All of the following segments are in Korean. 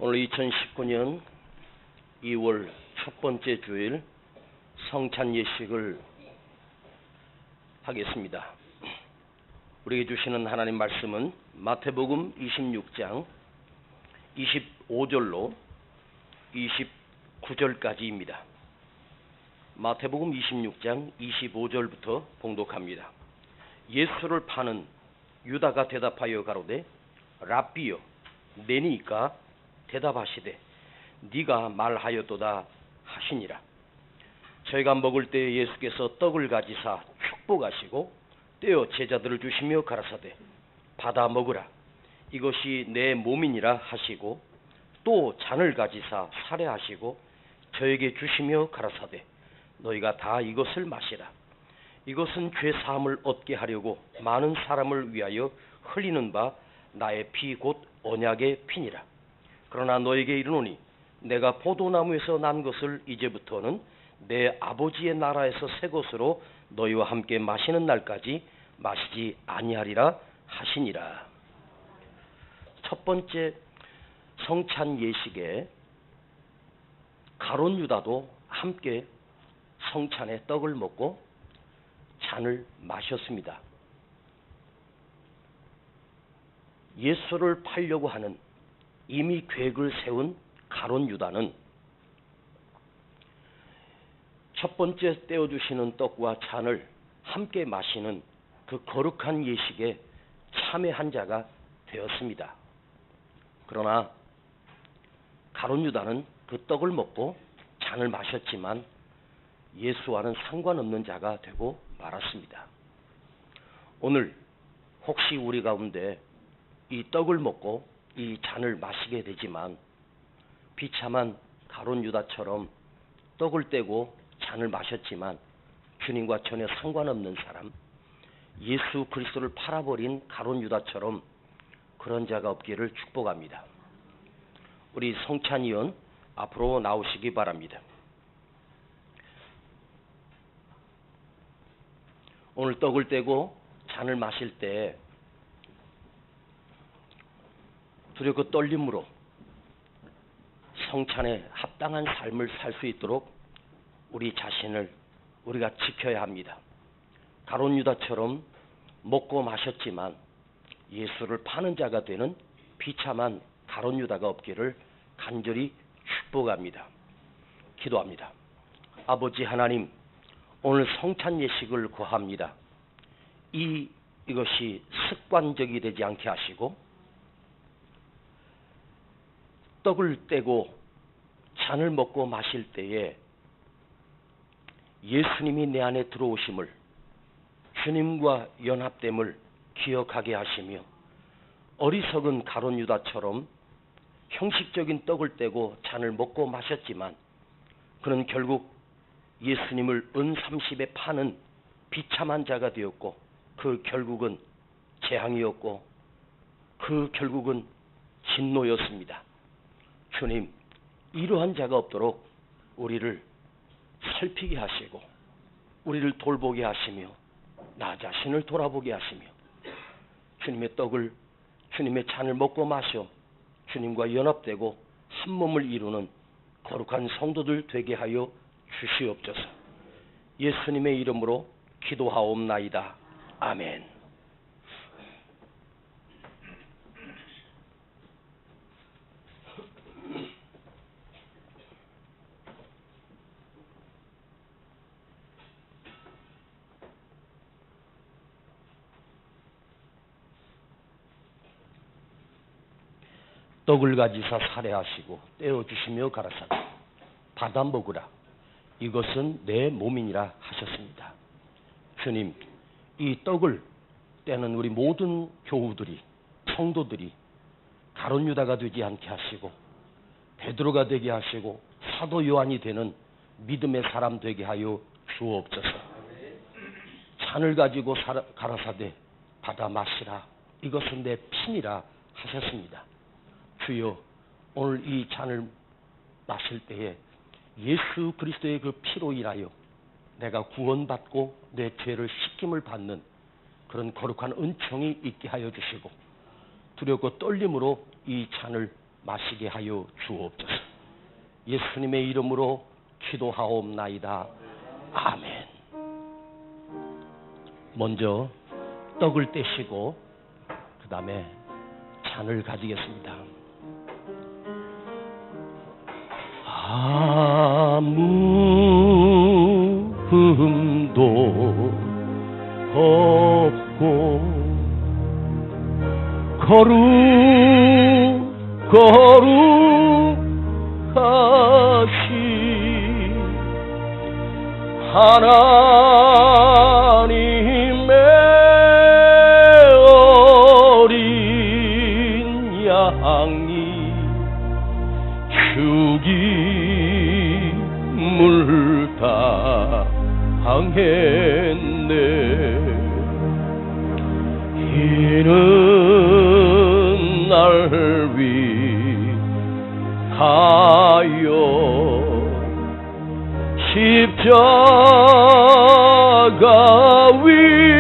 오늘 2019년 2월 첫 번째 주일 성찬 예식을 하겠습니다. 우리에게 주시는 하나님 말씀은 마태복음 26장 25절로 29절까지입니다. 마태복음 26장 25절부터 봉독합니다. 예수를 파는 유다가 대답하여 가로되 랍비여 내니까 대답하시되 네가 말하였도다 하시니라. 저희가 먹을 때 예수께서 떡을 가지사 축복하시고 떼어 제자들을 주시며 가라사대 받아 먹으라 이것이 내 몸이니라 하시고 또 잔을 가지사 살해하시고 저에게 주시며 가라사대 너희가 다 이것을 마시라. 이것은 죄 사함을 얻게 하려고 많은 사람을 위하여 흘리는 바 나의 피 곧 언약의 피니라. 그러나 너에게 이르노니 내가 포도나무에서 난 것을 이제부터는 내 아버지의 나라에서 새 것으로 너희와 함께 마시는 날까지 마시지 아니하리라 하시니라. 첫 번째 성찬 예식에 가룟 유다도 함께 성찬의 떡을 먹고 잔을 마셨습니다. 예수를 팔려고 하는 이미 계획을 세운 가룟 유다는 첫 번째 떼어주시는 떡과 잔을 함께 마시는 그 거룩한 예식에 참여한 자가 되었습니다. 그러나 가룟 유다는 그 떡을 먹고 잔을 마셨지만 예수와는 상관없는 자가 되고 말았습니다. 오늘 혹시 우리 가운데 이 떡을 먹고 이 잔을 마시게 되지만 비참한 가룟 유다처럼 떡을 떼고 잔을 마셨지만 주님과 전혀 상관없는 사람, 예수 그리스도를 팔아버린 가룟 유다처럼 그런 자가 없기를 축복합니다. 우리 성찬위원 앞으로 나오시기 바랍니다. 오늘 떡을 떼고 잔을 마실 때 두렵고 떨림으로 성찬에 합당한 삶을 살 수 있도록 우리 자신을 우리가 지켜야 합니다. 가룟 유다처럼 먹고 마셨지만 예수를 파는 자가 되는 비참한 가룟 유다가 없기를 간절히 축복합니다. 기도합니다. 아버지 하나님, 오늘 성찬 예식을 구합니다. 이것이 습관적이 되지 않게 하시고 떡을 떼고 잔을 먹고 마실 때에 예수님이 내 안에 들어오심을, 주님과 연합됨을 기억하게 하시며 어리석은 가룟 유다처럼 형식적인 떡을 떼고 잔을 먹고 마셨지만 그는 결국 예수님을 은30에 파는 비참한 자가 되었고 그 결국은 재앙이었고 그 결국은 진노였습니다. 주님, 이러한 자가 없도록 우리를 살피게 하시고 우리를 돌보게 하시며 나 자신을 돌아보게 하시며 주님의 떡을, 주님의 잔을 먹고 마셔 주님과 연합되고 한 몸을 이루는 거룩한 성도들 되게 하여 주시옵소서. 예수님의 이름으로 기도하옵나이다. 아멘. 떡을 가지사 살해하시고 떼어주시며 가라사대 받아 먹으라 이것은 내 몸이니라 하셨습니다. 주님, 이 떡을 떼는 우리 모든 교우들이, 성도들이 가룟 유다가 되지 않게 하시고 베드로가 되게 하시고 사도 요한이 되는 믿음의 사람 되게 하여 주옵소서. 잔을 가지고 가라사대 받아 마시라 이것은 내 피니라 하셨습니다. 주여, 오늘 이 잔을 마실 때에 예수 그리스도의 그 피로 인하여 내가 구원받고 내 죄를 씻김을 받는 그런 거룩한 은총이 있게 하여 주시고 두렵고 떨림으로 이 잔을 마시게 하여 주옵소서. 예수님의 이름으로 기도하옵나이다. 아멘. 먼저 떡을 떼시고 그 다음에 잔을 가지겠습니다. 아무흠도 없고 거룩하신 하나님의 어린 양이 죽임을 당했네. 이는 날 위하여 십자가 위에서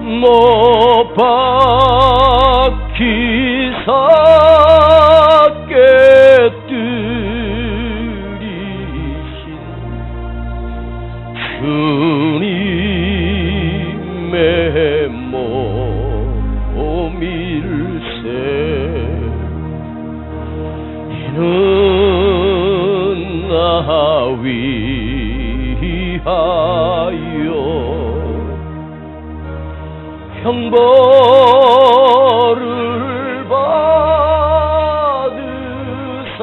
못 박히사 깨뜨리신 주님의 몸일세. 이는 나 위하여 형벌을 받으사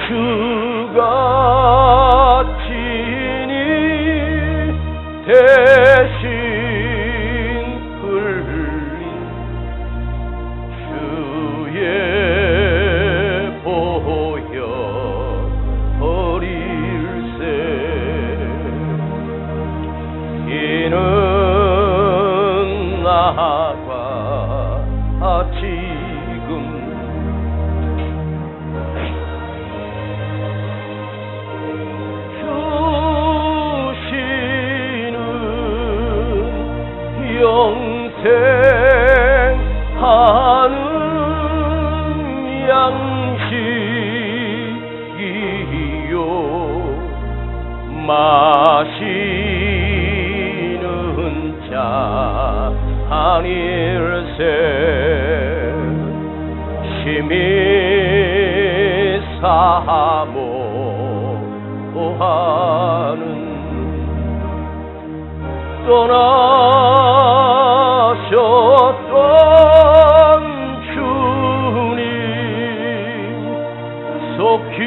주가 친히 대신 흘린 주의 보혈 어릴세. 이는 나가 지금 주시는 영생하는 양식이요 마시는 자 아닐세. 심히 사모하는 떠나셨던 주님 속히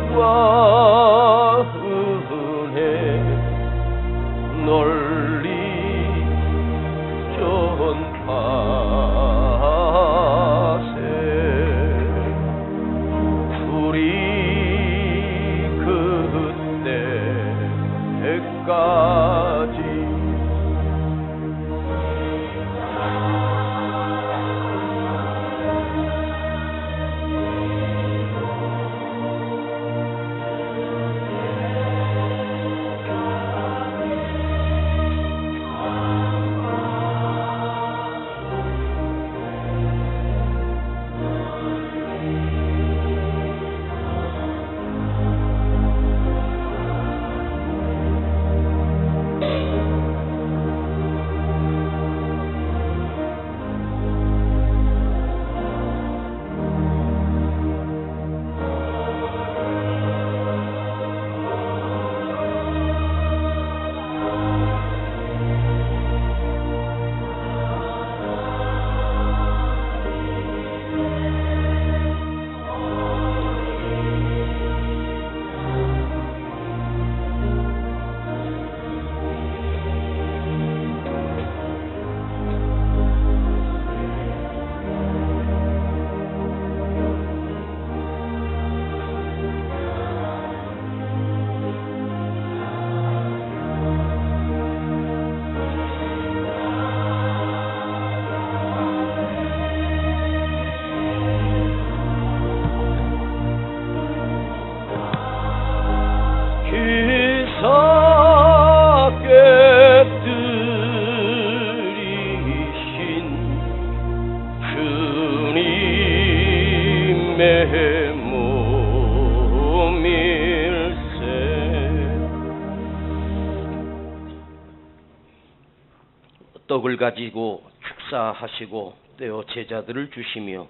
자비와 은혜 널리 전파세. 우리 그때까지 떡을 가지고 축사하시고 떼어 제자들을 주시며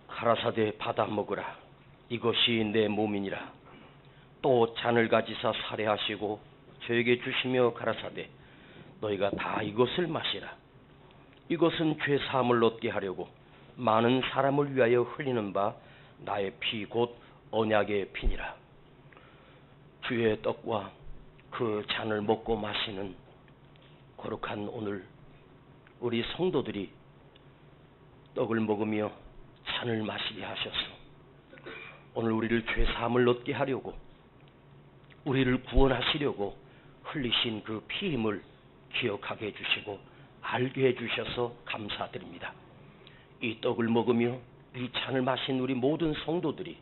가라사대 받아 먹으라. 이것이 내 몸이니라. 또 잔을 가지사 살해하시고 저에게 주시며 가라사대 너희가 다 이것을 마시라. 이것은 죄 사함을 얻게 하려고 많은 사람을 위하여 흘리는 바 나의 피 곧 언약의 피니라. 주의 떡과 그 잔을 먹고 마시는 거룩한 오늘 우리 성도들이 떡을 먹으며 잔을 마시게 하셔서 오늘 우리를 죄 사함을 얻게 하려고 우리를 구원하시려고 흘리신 그 피 힘을 기억하게 해주시고 알게 해주셔서 감사드립니다. 이 떡을 먹으며 이 잔을 마신 우리 모든 성도들이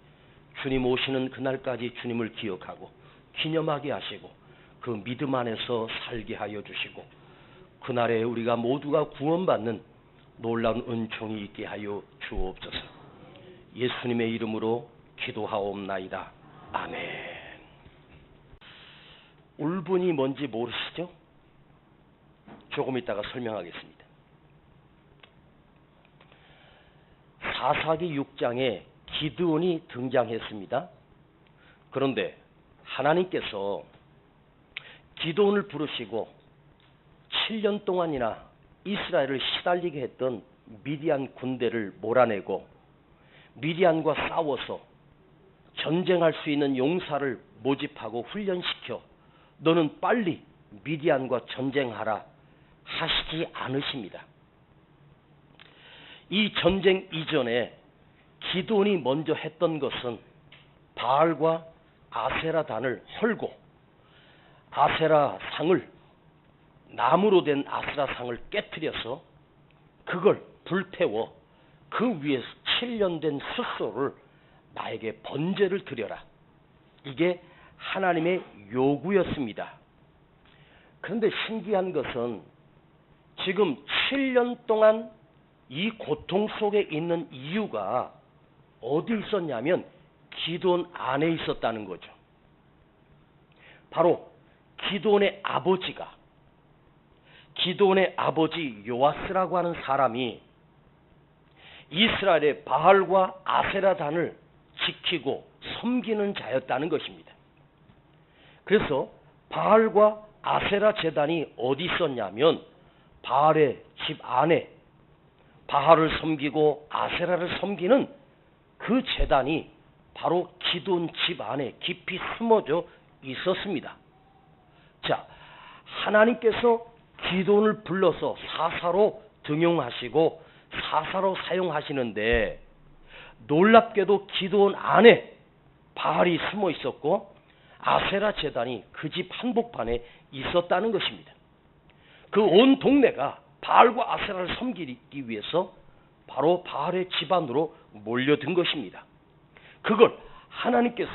주님 오시는 그날까지 주님을 기억하고 기념하게 하시고 그 믿음 안에서 살게 하여 주시고 그날에 우리가 모두가 구원받는 놀라운 은총이 있게 하여 주옵소서. 예수님의 이름으로 기도하옵나이다. 아멘. 울분이 뭔지 모르시죠? 조금 이따가 설명하겠습니다. 사사기 6장에 기드온이 등장했습니다. 그런데 하나님께서 기드온을 부르시고 7년 동안이나 이스라엘을 시달리게 했던 미디안 군대를 몰아내고 미디안과 싸워서 전쟁할 수 있는 용사를 모집하고 훈련시켜 너는 빨리 미디안과 전쟁하라 하시지 않으십니다. 이 전쟁 이전에 기드온이 먼저 했던 것은 바알과 아세라단을 헐고 아세라 상을 나무로 된 아세라 상을 깨뜨려서 그걸 불태워 그 위에 7년 된 숫소를 나에게 번제를 드려라. 이게 하나님의 요구였습니다. 그런데 신기한 것은 지금 7년 동안 이 고통 속에 있는 이유가 어디 있었냐면 기드온 안에 있었다는 거죠. 바로 기드온의 아버지 요아스라고 하는 사람이 이스라엘의 바알과 아세라단을 지키고 섬기는 자였다는 것입니다. 그래서 바알과 아세라 제단이 어디 있었냐면 바알의 집 안에 바알을 섬기고 아세라를 섬기는 그 제단이 바로 기드온 집 안에 깊이 숨어져 있었습니다. 자, 하나님께서 기드온을 불러서 사사로 등용하시고 사사로 사용하시는데 놀랍게도 기드온 안에 바알이 숨어 있었고 아세라 제단이 그 집 한복판에 있었다는 것입니다. 그 온 동네가 바알과 아세라를 섬기기 위해서 바로 바알의 집안으로 몰려든 것입니다. 그걸 하나님께서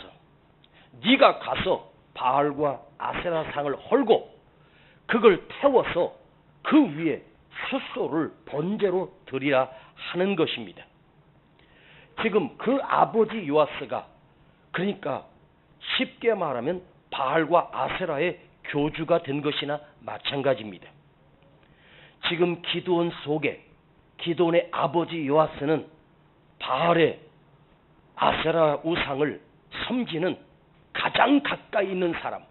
네가 가서 바알과 아세라 상을 헐고 그걸 태워서 그 위에 숫소를 번제로 드리라 하는 것입니다. 지금 그 아버지 요아스가 그러니까 쉽게 말하면 바알과 아세라의 교주가 된 것이나 마찬가지입니다. 지금 기드온 속에 기드온의 아버지 요아스는 바알의 아세라 우상을 섬기는 가장 가까이 있는 사람,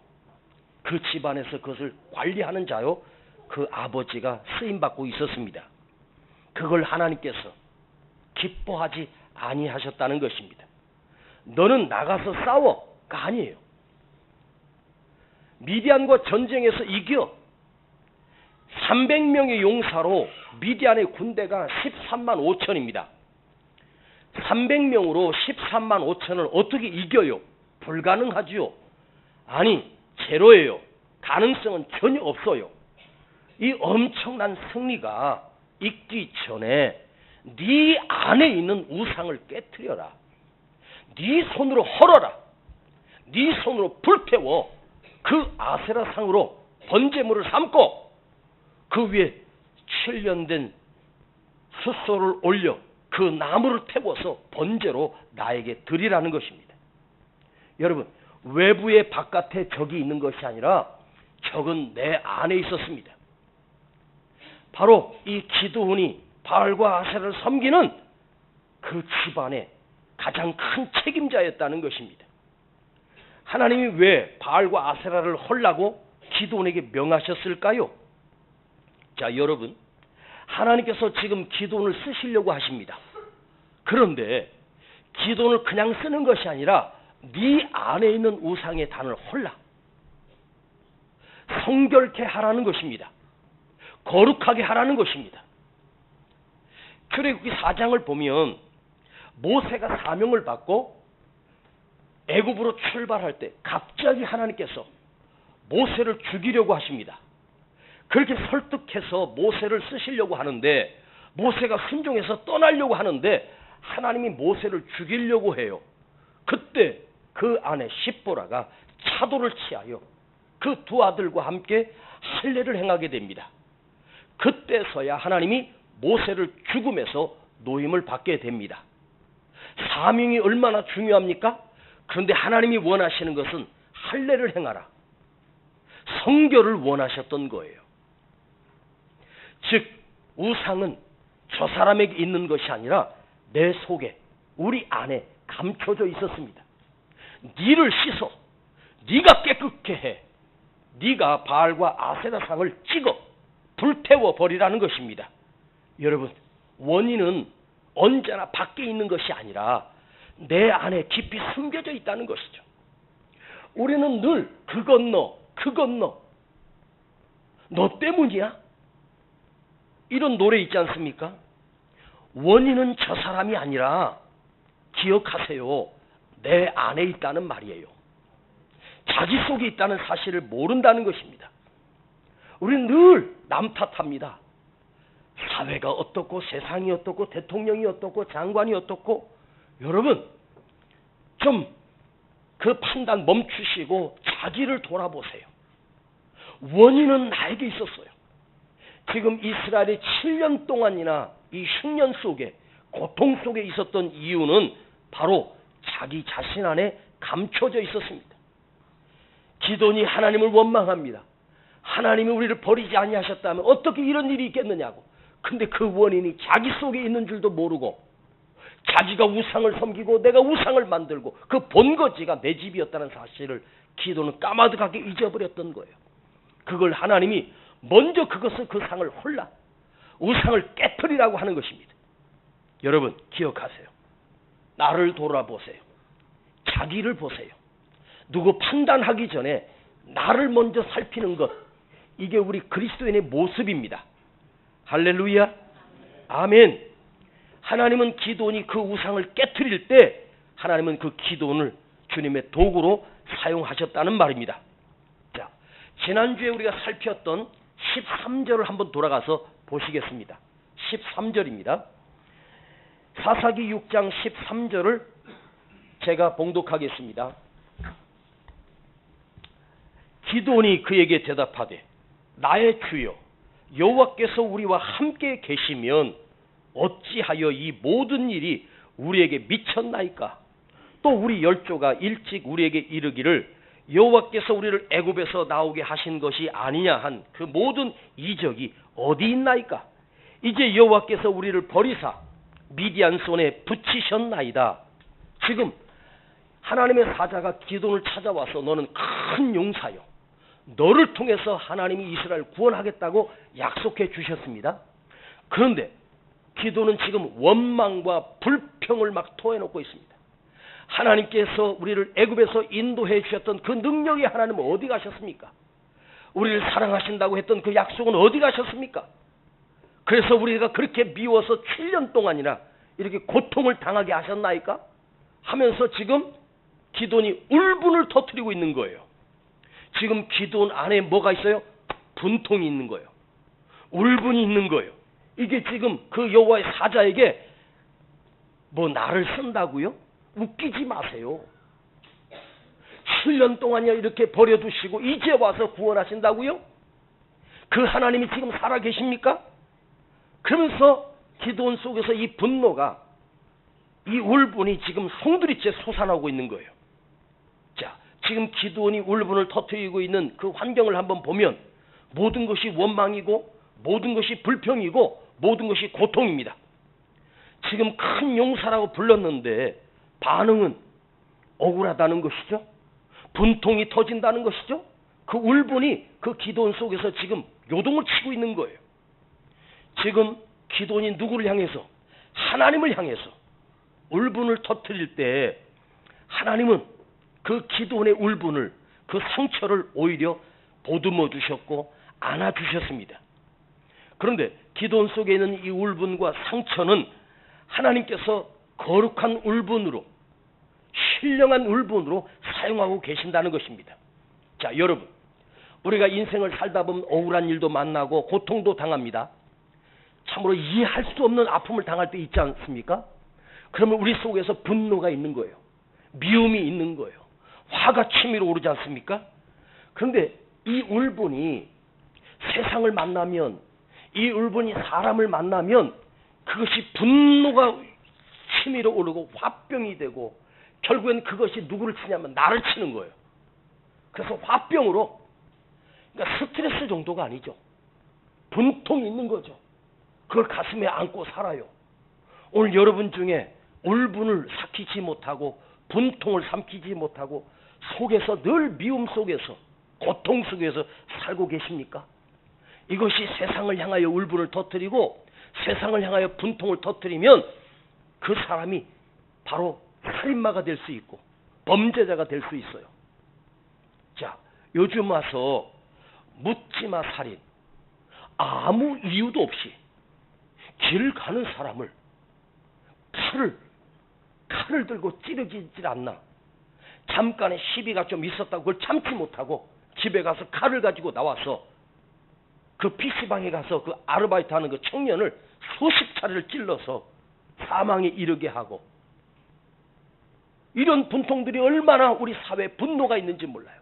그 집안에서 그것을 관리하는 자요 그 아버지가 쓰임받고 있었습니다. 그걸 하나님께서 기뻐하지 아니하셨다는 것입니다. 너는 나가서 싸워가 아니에요. 미디안과 전쟁에서 이겨 300명의 용사로 미디안의 군대가 13만 5천입니다. 300명으로 13만 5천을 어떻게 이겨요? 불가능하지요. 아니, 제로예요. 가능성은 전혀 없어요. 이 엄청난 승리가 있기 전에 네 안에 있는 우상을 깨트려라. 네 손으로 헐어라. 네 손으로 불태워 그 아세라 상으로 번제물을 삼고 그 위에 7년 된 숫소를 올려 그 나무를 태워서 번제로 나에게 드리라는 것입니다. 여러분, 외부에 바깥에 적이 있는 것이 아니라 적은 내 안에 있었습니다. 바로 이 기드온이 바알과 아세라를 섬기는 그 집안의 가장 큰 책임자였다는 것입니다. 하나님이 왜 바알과 아세라를 헐라고 기드온에게 명하셨을까요? 자, 여러분, 하나님께서 지금 기드온을 쓰시려고 하십니다. 그런데 기드온을 그냥 쓰는 것이 아니라 네 안에 있는 우상의 단을 헐라, 성결케 하라는 것입니다. 거룩하게 하라는 것입니다. 출애굽기 4장을 보면 모세가 사명을 받고 애굽으로 출발할 때 갑자기 하나님께서 모세를 죽이려고 하십니다. 그렇게 설득해서 모세를 쓰시려고 하는데 모세가 순종해서 떠나려고 하는데 하나님이 모세를 죽이려고 해요. 그때 그 아내 십보라가 차도를 취하여 그 두 아들과 함께 할례를 행하게 됩니다. 그때서야 하나님이 모세를 죽음에서 노임을 받게 됩니다. 사명이 얼마나 중요합니까? 그런데 하나님이 원하시는 것은 할례를 행하라, 성결을 원하셨던 거예요. 즉 우상은 저 사람에게 있는 것이 아니라 내 속에, 우리 안에 감춰져 있었습니다. 니를 씻어, 네가 깨끗게 해, 네가 바알과 아세라 상을 찍어 불태워 버리라는 것입니다. 여러분, 원인은 언제나 밖에 있는 것이 아니라 내 안에 깊이 숨겨져 있다는 것이죠. 우리는 늘 그 건너 너 때문이야? 이런 노래 있지 않습니까? 원인은 저 사람이 아니라 기억하세요, 내 안에 있다는 말이에요. 자기 속에 있다는 사실을 모른다는 것입니다. 우리는 늘 남 탓합니다. 사회가 어떻고 세상이 어떻고 대통령이 어떻고 장관이 어떻고. 여러분, 좀 그 판단 멈추시고 자기를 돌아보세요. 원인은 나에게 있었어요. 지금 이스라엘이 7년 동안이나 이 흉년 속에, 고통 속에 있었던 이유는 바로 자기 자신 안에 감춰져 있었습니다. 기드온이 하나님을 원망합니다. 하나님이 우리를 버리지 아니하셨다면 어떻게 이런 일이 있겠느냐고. 근데 그 원인이 자기 속에 있는 줄도 모르고 자기가 우상을 섬기고 내가 우상을 만들고 그 본거지가 내 집이었다는 사실을 기드온은 까마득하게 잊어버렸던 거예요. 그걸 하나님이 먼저 그 상을 홀라, 우상을 깨뜨리라고 하는 것입니다. 여러분 기억하세요. 나를 돌아보세요. 자기를 보세요. 누구 판단하기 전에 나를 먼저 살피는 것, 이게 우리 그리스도인의 모습입니다. 할렐루야, 아멘. 하나님은 기드온이 그 우상을 깨뜨릴 때 하나님은 그 기드온을 주님의 도구로 사용하셨다는 말입니다. 자, 지난주에 우리가 살폈던 13절을 한번 돌아가서 보시겠습니다. 13절입니다. 사사기 6장 13절을 제가 봉독하겠습니다. 기드온이 그에게 대답하되 나의 주여 여호와께서 우리와 함께 계시면 어찌하여 이 모든 일이 우리에게 미쳤나이까? 또 우리 열조가 일찍 우리에게 이르기를 여호와께서 우리를 애굽에서 나오게 하신 것이 아니냐 한 그 모든 이적이 어디 있나이까? 이제 여호와께서 우리를 버리사 미디안 손에 붙이셨나이다. 지금 하나님의 사자가 기드온을 찾아와서 너는 큰 용사요, 너를 통해서 하나님이 이스라엘을 구원하겠다고 약속해 주셨습니다. 그런데 기드온은 지금 원망과 불평을 막 토해놓고 있습니다. 하나님께서 우리를 애굽에서 인도해 주셨던 그 능력의 하나님은 어디 가셨습니까? 우리를 사랑하신다고 했던 그 약속은 어디 가셨습니까? 그래서 우리가 그렇게 미워서 7년 동안이나 이렇게 고통을 당하게 하셨나이까? 하면서 지금 기드온이 울분을 터뜨리고 있는 거예요. 지금 기드온 안에 뭐가 있어요? 분통이 있는 거예요. 울분이 있는 거예요. 이게 지금 그 여호와의 사자에게 뭐 나를 쓴다고요? 웃기지 마세요. 7년 동안이나 이렇게 버려두시고 이제 와서 구원하신다고요? 그 하나님이 지금 살아계십니까? 그러면서 기드온 속에서 이 분노가, 이 울분이 지금 송두리째 솟아나고 있는 거예요. 자, 지금 기드온이 울분을 터뜨리고 있는 그 환경을 한번 보면 모든 것이 원망이고 모든 것이 불평이고 모든 것이 고통입니다. 지금 큰 용사라고 불렀는데 반응은 억울하다는 것이죠. 분통이 터진다는 것이죠. 그 울분이 그 기도원 속에서 지금 요동을 치고 있는 거예요. 지금 기도원이 누구를 향해서? 하나님을 향해서 울분을 터뜨릴 때 하나님은 그 기도원의 울분을, 그 상처를 오히려 보듬어 주셨고 안아주셨습니다. 그런데 기도원 속에 있는 이 울분과 상처는 하나님께서 거룩한 울분으로, 신령한 울분으로 사용하고 계신다는 것입니다. 자, 여러분, 우리가 인생을 살다 보면 억울한 일도 만나고 고통도 당합니다. 참으로 이해할 수 없는 아픔을 당할 때 있지 않습니까? 그러면 우리 속에서 분노가 있는 거예요. 미움이 있는 거예요. 화가 치밀어 오르지 않습니까? 그런데 이 울분이 세상을 만나면, 이 울분이 사람을 만나면 그것이 분노가 치밀어 오르고 화병이 되고 결국엔 그것이 누구를 치냐면 나를 치는 거예요. 그래서 화병으로, 그러니까 스트레스 정도가 아니죠. 분통이 있는 거죠. 그걸 가슴에 안고 살아요. 오늘 여러분 중에 울분을 삭히지 못하고 분통을 삼키지 못하고 속에서 늘 미움 속에서, 고통 속에서 살고 계십니까? 이것이 세상을 향하여 울분을 터뜨리고 세상을 향하여 분통을 터뜨리면 그 사람이 바로 살인마가 될 수 있고 범죄자가 될 수 있어요. 자, 요즘 와서 묻지마 살인, 아무 이유도 없이 길 가는 사람을 칼을 들고 찌르질 않나. 잠깐의 시비가 좀 있었다고 그걸 참지 못하고 집에 가서 칼을 가지고 나와서 그 PC방에 가서 그 아르바이트 하는 그 청년을 수십 차례를 찔러서 사망에 이르게 하고, 이런 분통들이 얼마나 우리 사회에 분노가 있는지 몰라요.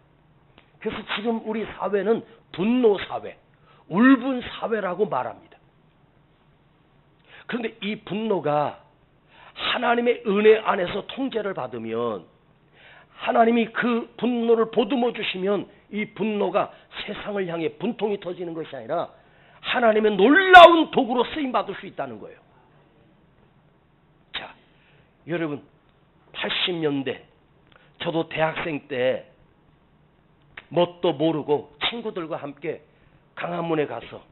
그래서 지금 우리 사회는 분노 사회, 울분 사회라고 말합니다. 그런데 이 분노가 하나님의 은혜 안에서 통제를 받으면, 하나님이 그 분노를 보듬어 주시면 이 분노가 세상을 향해 분통이 터지는 것이 아니라 하나님의 놀라운 도구로 쓰임받을 수 있다는 거예요. 자, 여러분, 80년대 저도 대학생 때 뭣도 모르고 친구들과 함께 강화문에 가서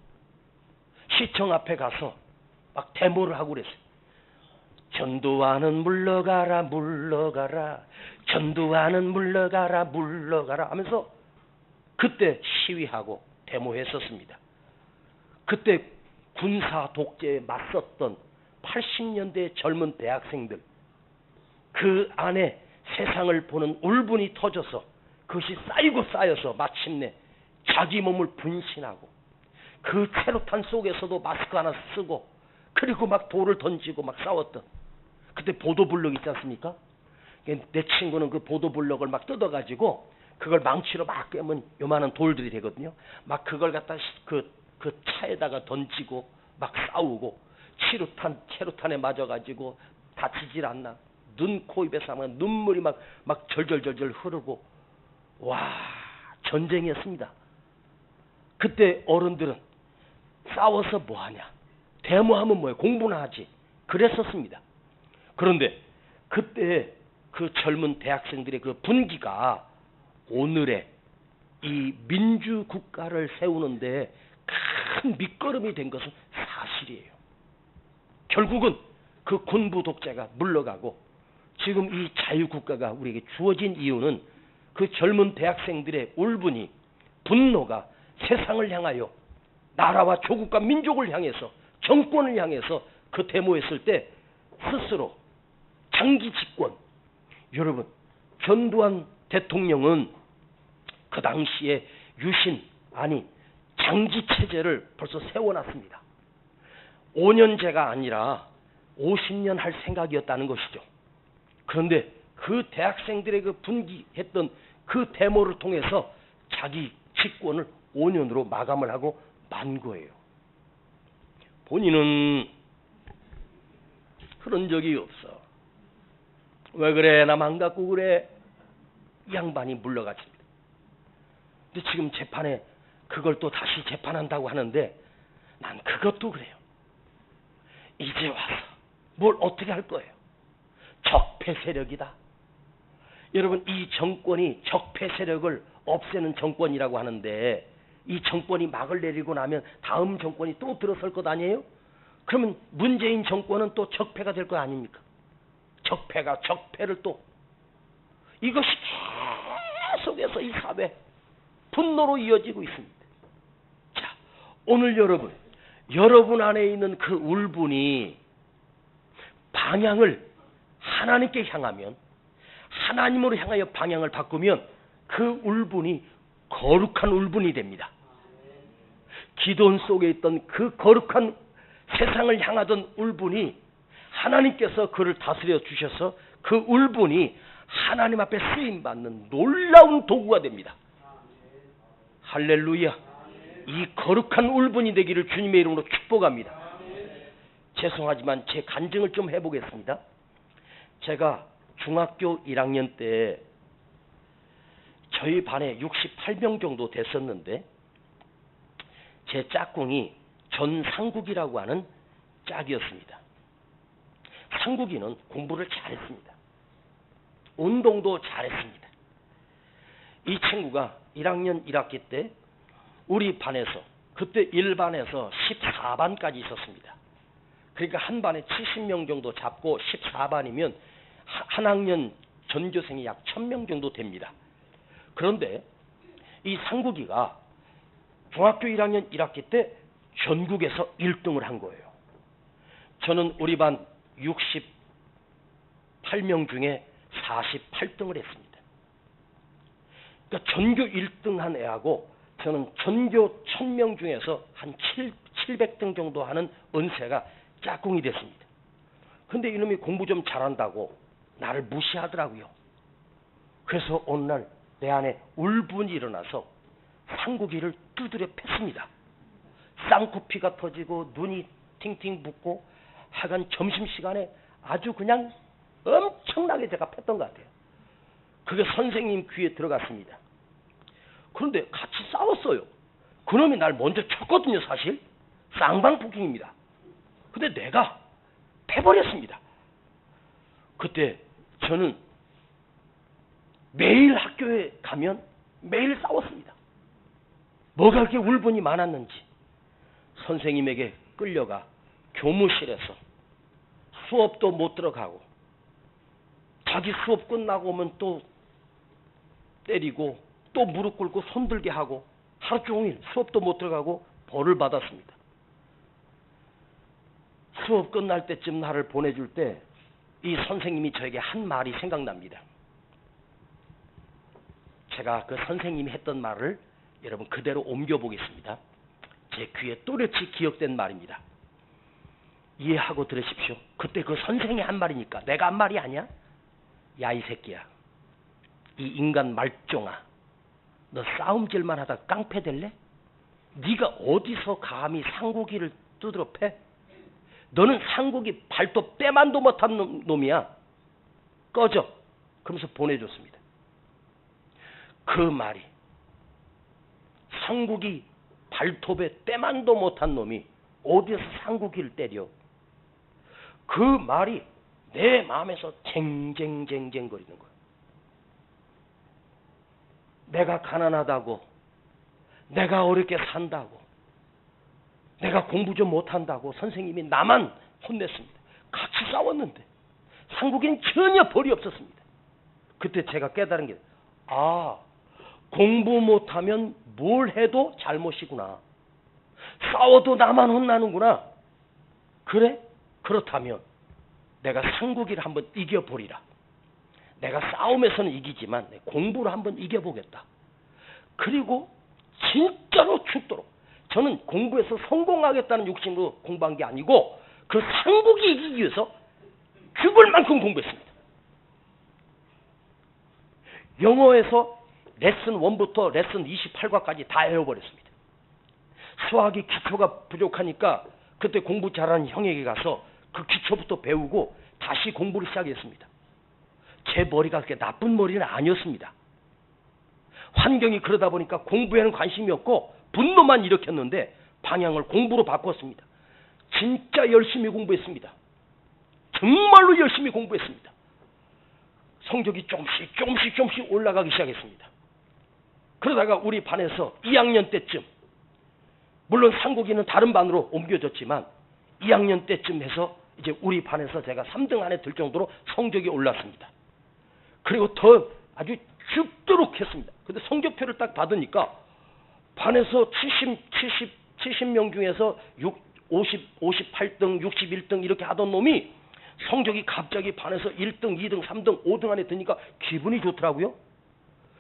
시청 앞에 가서 막 데모를 하고 그랬어요. 전두환은 물러가라 물러가라, 전두환은 물러가라 물러가라 하면서 그때 시위하고 데모했었습니다. 그때 군사 독재에 맞섰던 80년대 젊은 대학생들, 그 안에 세상을 보는 울분이 터져서 그것이 쌓이고 쌓여서 마침내 자기 몸을 분신하고 그 체류탄 속에서도 마스크 하나 쓰고 그리고 막 돌을 던지고 막 싸웠던, 그때 보도블럭 있지 않습니까? 내 친구는 그 보도블럭을 막 뜯어가지고 그걸 망치로 막 깨면 요만한 돌들이 되거든요. 막 그걸 갖다 그 차에다가 던지고 막 싸우고 체류탄에 맞아가지고 다치질 않나. 눈, 코, 입에서 막 눈물이 막 절절절절 흐르고, 와, 전쟁이었습니다. 그때 어른들은 싸워서 뭐하냐, 데모하면 뭐해, 공부나 하지, 그랬었습니다. 그런데 그때 그 젊은 대학생들의 그 분기가 오늘의 이 민주국가를 세우는데 큰 밑거름이 된 것은 사실이에요. 결국은 그 군부 독재가 물러가고 지금 이 자유국가가 우리에게 주어진 이유는 그 젊은 대학생들의 울분이, 분노가 세상을 향하여, 나라와 조국과 민족을 향해서, 정권을 향해서 그 데모했을 때 스스로 장기 집권, 여러분, 전두환 대통령은 그 당시에 유신, 아니 장기 체제를 벌써 세워놨습니다. 5년제가 아니라 50년 할 생각이었다는 것이죠. 그런데 그 대학생들의 그 분기했던 그 데모를 통해서 자기 집권을 5년으로 마감을 하고 만 거예요. 본인은 그런 적이 없어. 왜 그래, 남 안 갖고 그래, 이 양반이 물러갔습니다. 근데 지금 재판에 그걸 또 다시 재판한다고 하는데 난 그것도 그래요. 이제 와서 뭘 어떻게 할 거예요? 적폐 세력이다. 여러분, 이 정권이 적폐 세력을 없애는 정권이라고 하는데, 이 정권이 막을 내리고 나면 다음 정권이 또 들어설 것 아니에요? 그러면 문재인 정권은 또 적폐가 될 거 아닙니까? 적폐가 적폐를 또, 이것이 계속해서 이 사회 분노로 이어지고 있습니다. 자, 오늘 여러분 안에 있는 그 울분이 방향을 하나님께 향하면, 하나님으로 향하여 방향을 바꾸면 그 울분이 거룩한 울분이 됩니다. 기도원 속에 있던 그 거룩한 세상을 향하던 울분이 하나님께서 그를 다스려 주셔서 그 울분이 하나님 앞에 쓰임받는 놀라운 도구가 됩니다. 할렐루야. 이 거룩한 울분이 되기를 주님의 이름으로 축복합니다. 죄송하지만 제 간증을 좀 해보겠습니다. 제가 중학교 1학년 때 저희 반에 68명 정도 됐었는데, 제 짝꿍이 전상국이라고 하는 짝이었습니다. 상국이는 공부를 잘했습니다. 운동도 잘했습니다. 이 친구가 1학년 1학기 때 우리 반에서, 그때 1반에서 14반까지 있었습니다. 그러니까 한 반에 70명 정도 잡고 14반이면 한 학년 전교생이 약 1000명 정도 됩니다. 그런데 이 상국이가 중학교 1학년 1학기 때 전국에서 1등을 한 거예요. 저는 우리 반 68명 중에 48등을 했습니다. 그러니까 전교 1등 한 애하고 저는 전교 1000명 중에서 한 700등 정도 하는 은세가 짝꿍이 됐습니다. 근데 이놈이 공부 좀 잘한다고 나를 무시하더라고요. 그래서 어느 날 내 안에 울분이 일어나서 상국이를 두드려 팼습니다. 쌍코피가 터지고 눈이 팅팅 붓고, 하여간 점심시간에 아주 그냥 엄청나게 제가 팼던 것 같아요. 그게 선생님 귀에 들어갔습니다. 그런데 같이 싸웠어요. 그놈이 날 먼저 쳤거든요, 사실. 쌍방폭행입니다. 근데 내가 패버렸습니다. 그때 저는 매일 학교에 가면 매일 싸웠습니다. 뭐가 그렇게 울분이 많았는지 선생님에게 끌려가 교무실에서 수업도 못 들어가고, 자기 수업 끝나고 오면 또 때리고 또 무릎 꿇고 손들게 하고, 하루 종일 수업도 못 들어가고 벌을 받았습니다. 수업 끝날 때쯤 나를 보내줄 때 이 선생님이 저에게 한 말이 생각납니다. 제가 그 선생님이 했던 말을 여러분 그대로 옮겨보겠습니다. 제 귀에 또렷이 기억된 말입니다. 이해하고 들으십시오. 그때 그 선생이 한 말이니까 내가 한 말이 아니야? 야, 이 새끼야, 이 인간 말종아, 너 싸움질만 하다 깡패 될래? 네가 어디서 감히 상국이를 두드려 패? 너는 상국이 발도 빼만도 못한 놈이야. 꺼져. 그러면서 보내줬습니다. 그 말이, 상국이 발톱에 때만도 못한 놈이 어디서 상국이를 때려? 그 말이 내 마음에서 쟁쟁쟁쟁 거리는 거예요. 내가 가난하다고, 내가 어렵게 산다고, 내가 공부 좀 못한다고 선생님이 나만 혼냈습니다. 같이 싸웠는데 상국이는 전혀 벌이 없었습니다. 그때 제가 깨달은 게, 공부 못하면 뭘 해도 잘못이구나. 싸워도 나만 혼나는구나. 그래? 그렇다면 내가 상국이를 한번 이겨보리라. 내가 싸움에서는 이기지만 공부를 한번 이겨보겠다. 그리고 진짜로 죽도록, 저는 공부에서 성공하겠다는 욕심으로 공부한 게 아니고 그 상국이 이기기 위해서 죽을 만큼 공부했습니다. 영어에서 레슨 1부터 레슨 28과까지 다 외워버렸습니다. 수학이 기초가 부족하니까 그때 공부 잘하는 형에게 가서 그 기초부터 배우고 다시 공부를 시작했습니다. 제 머리가 그렇게 나쁜 머리는 아니었습니다. 환경이 그러다 보니까 공부에는 관심이 없고 분노만 일으켰는데 방향을 공부로 바꿨습니다. 진짜 열심히 공부했습니다. 정말로 열심히 공부했습니다. 성적이 조금씩 올라가기 시작했습니다. 그러다가 우리 반에서 2학년 때쯤, 물론 상국이는 다른 반으로 옮겨졌지만 2학년 때쯤 해서 이제 우리 반에서 제가 3등 안에 들 정도로 성적이 올랐습니다. 그리고 더 아주 죽도록 했습니다. 근데 성적표를 딱 받으니까 반에서 70명 중에서 58등, 61등 이렇게 하던 놈이 성적이 갑자기 반에서 1등, 2등, 3등, 5등 안에 드니까 기분이 좋더라고요.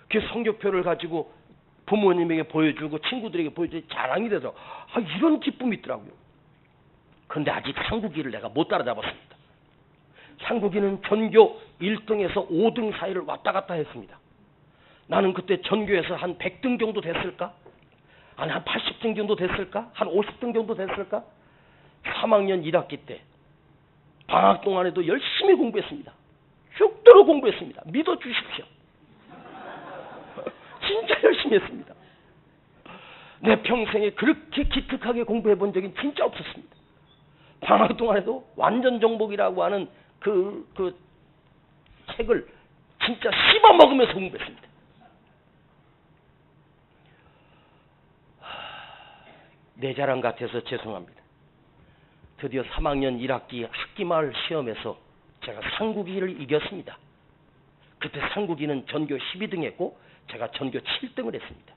그 성적표를 가지고 부모님에게 보여주고 친구들에게 보여주고 자랑이 돼서 이런 기쁨이 있더라고요. 그런데 아직 상국이를 내가 못 따라잡았습니다. 상국이는 전교 1등에서 5등 사이를 왔다 갔다 했습니다. 나는 그때 전교에서 한 100등 정도 됐을까? 아니 한 80등 정도 됐을까? 한 50등 정도 됐을까? 3학년 1학기 때 방학 동안에도 열심히 공부했습니다. 죽도록 공부했습니다. 믿어주십시오. 진짜 열심히 했습니다. 내 평생에 그렇게 기특하게 공부해 본 적이 진짜 없었습니다. 방학 동안에도 완전 정복이라고 하는 그 책을 진짜 씹어 먹으면서 공부했습니다. 내 자랑 같아서 죄송합니다. 드디어 3학년 1학기 학기말 시험에서 제가 상국이를 이겼습니다. 그때 상국이는 전교 12등 했고 제가 전교 7등을 했습니다.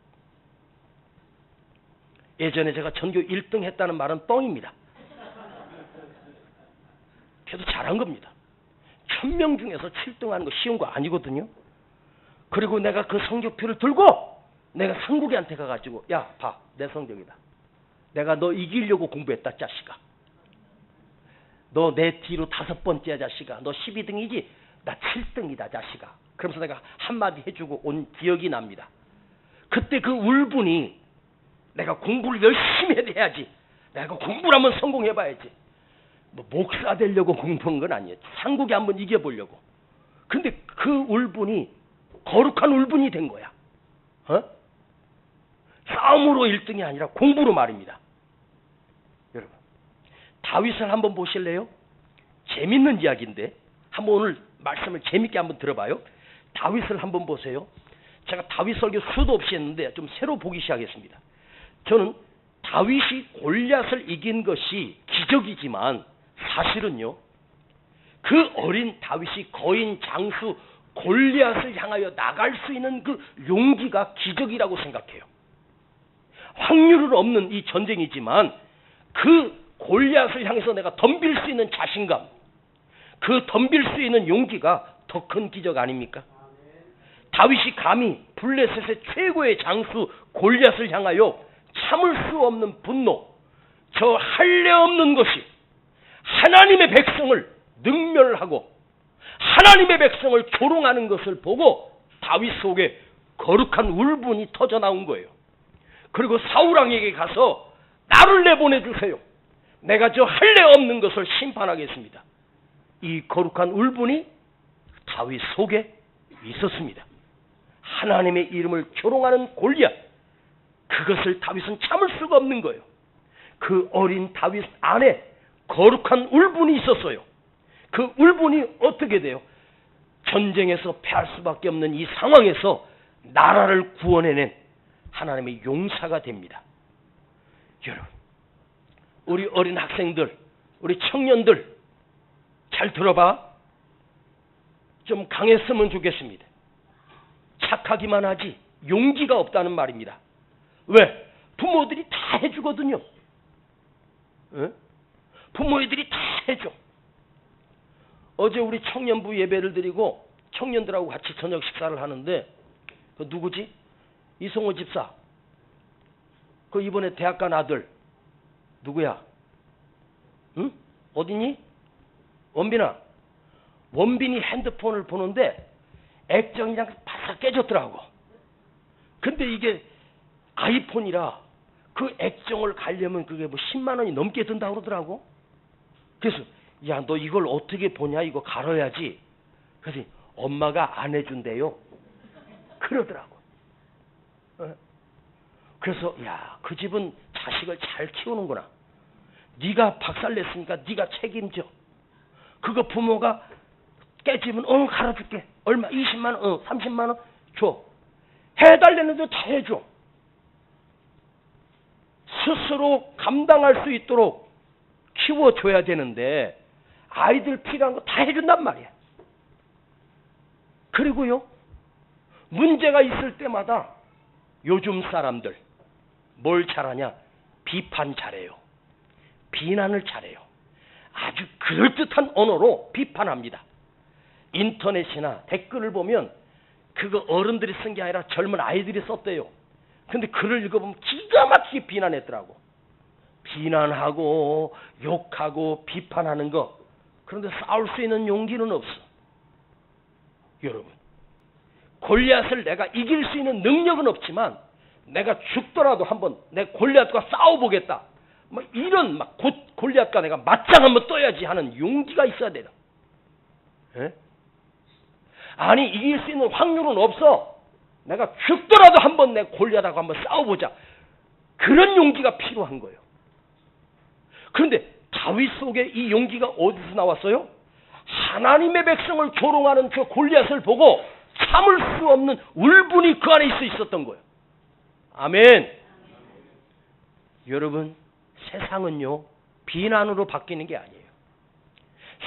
예전에 제가 전교 1등 했다는 말은 뻥입니다. 그래도 잘한 겁니다. 1000명 중에서 7등 하는 거 쉬운 거 아니거든요. 그리고 내가 그 성적표를 들고 내가 상국이한테 가가지고 야, 봐, 내 성적이다. 내가 너 이기려고 공부했다, 자식아. 너 내 뒤로 5번째야, 자식아. 너 12등이지? 나 7등이다, 자식아. 그러면서 내가 한마디 해주고 온 기억이 납니다. 그때 그 울분이 내가 공부를 열심히 해야지. 내가 공부를 한번 성공해봐야지. 뭐 목사 되려고 공부한 건 아니에요. 상국이 한번 이겨보려고. 근데 그 울분이 거룩한 울분이 된 거야. 싸움으로 1등이 아니라 공부로 말입니다. 여러분, 다윗을 한번 보실래요? 재밌는 이야기인데 한번 오늘 말씀을 재밌게 한번 들어봐요. 다윗을 한번 보세요. 제가 다윗 설교 수도 없이 했는데 좀 새로 보기 시작했습니다. 저는 다윗이 골리앗을 이긴 것이 기적이지만 사실은요, 그 어린 다윗이 거인 장수 골리앗을 향하여 나갈 수 있는 그 용기가 기적이라고 생각해요. 확률은 없는 이 전쟁이지만 그 골리앗을 향해서 내가 덤빌 수 있는 자신감, 그 덤빌 수 있는 용기가 더 큰 기적 아닙니까? 다윗이 감히 블레셋의 최고의 장수 골리앗을 향하여 참을 수 없는 분노, 저 할례 없는 것이 하나님의 백성을 능멸하고 하나님의 백성을 조롱하는 것을 보고 다윗 속에 거룩한 울분이 터져 나온 거예요. 그리고 사울왕에게 가서 나를 내보내주세요. 내가 저 할례 없는 것을 심판하겠습니다. 이 거룩한 울분이 다윗 속에 있었습니다. 하나님의 이름을 조롱하는 골리앗, 그것을 다윗은 참을 수가 없는 거예요. 그 어린 다윗 안에 거룩한 울분이 있었어요. 그 울분이 어떻게 돼요? 전쟁에서 패할 수밖에 없는 이 상황에서 나라를 구원해낸 하나님의 용사가 됩니다. 여러분, 우리 어린 학생들, 우리 청년들 잘 들어봐. 좀 강했으면 좋겠습니다. 착하기만 하지 용기가 없다는 말입니다. 왜? 부모들이 다 해주거든요. 부모들이 다 해줘. 어제 우리 청년부 예배를 드리고 청년들하고 같이 저녁 식사를 하는데 그 누구지? 이성호 집사. 그 이번에 대학 간 아들 누구야? 응? 어디니? 원빈아. 원빈이 핸드폰을 보는데 액정이 그냥 바싹 깨졌더라고. 근데 이게 아이폰이라 그 액정을 갈려면 그게 뭐 10만 원이 넘게 든다고 그러더라고. 그래서 야, 너 이걸 어떻게 보냐? 이거 갈아야지. 그래서 엄마가 안 해준대요. 그러더라고. 그래서 야, 그 집은 자식을 잘 키우는구나. 네가 박살냈으니까 네가 책임져. 그거 부모가 깨지면 갈아줄게. 얼마? 20만 원, 30만 원 줘. 해달라는데 다 해줘. 스스로 감당할 수 있도록 키워줘야 되는데 아이들 필요한 거 다 해준단 말이야. 그리고요, 문제가 있을 때마다 요즘 사람들 뭘 잘하냐? 비판 잘해요. 비난을 잘해요. 아주 그럴듯한 언어로 비판합니다. 인터넷이나 댓글을 보면 그거 어른들이 쓴 게 아니라 젊은 아이들이 썼대요. 근데 글을 읽어보면 기가 막히게 비난했더라고. 비난하고 욕하고 비판하는 거. 그런데 싸울 수 있는 용기는 없어. 여러분, 골리앗을 내가 이길 수 있는 능력은 없지만 내가 죽더라도 한번 내 골리앗과 싸워보겠다. 뭐 이런 막 곧 골리앗과 내가 맞짱 한번 떠야지 하는 용기가 있어야 돼요. 예? 아니 이길 수 있는 확률은 없어. 내가 죽더라도 한번 내 골리앗하고 한번 싸워보자. 그런 용기가 필요한 거예요. 그런데 다윗 속에 이 용기가 어디서 나왔어요? 하나님의 백성을 조롱하는 그 골리앗을 보고 참을 수 없는 울분이 그 안에 있었던 거예요. 아멘. 여러분, 세상은요 비난으로 바뀌는 게 아니에요.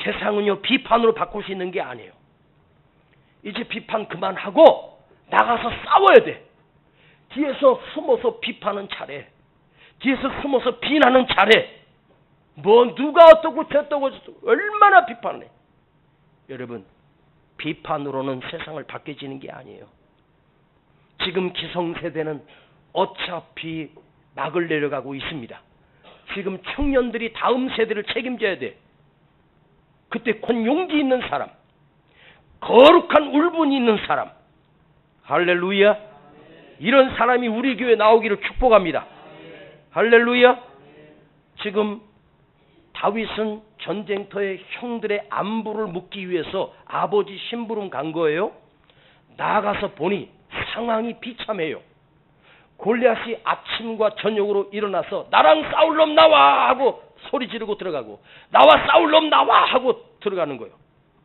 세상은요 비판으로 바꿀 수 있는 게 아니에요. 이제 비판 그만하고 나가서 싸워야 돼. 뒤에서 숨어서 비판은 잘해. 뒤에서 숨어서 비난은 잘해. 뭐 누가 어떻고 저떻고 얼마나 비판을 해. 여러분, 비판으로는 세상을 바뀌지는 게 아니에요. 지금 기성세대는 어차피 막을 내려가고 있습니다. 지금 청년들이 다음 세대를 책임져야 돼. 그때 곧 용기 있는 사람, 거룩한 울분이 있는 사람, 할렐루야. 이런 사람이 우리 교회에 나오기를 축복합니다. 할렐루야. 지금 다윗은 전쟁터에 형들의 안부를 묻기 위해서 아버지 심부름 간 거예요. 나가서 보니 상황이 비참해요. 골리앗이 아침과 저녁으로 일어나서 나랑 싸울 놈 나와 하고 소리 지르고 들어가고, 나와 싸울 놈 나와 하고 들어가는 거예요.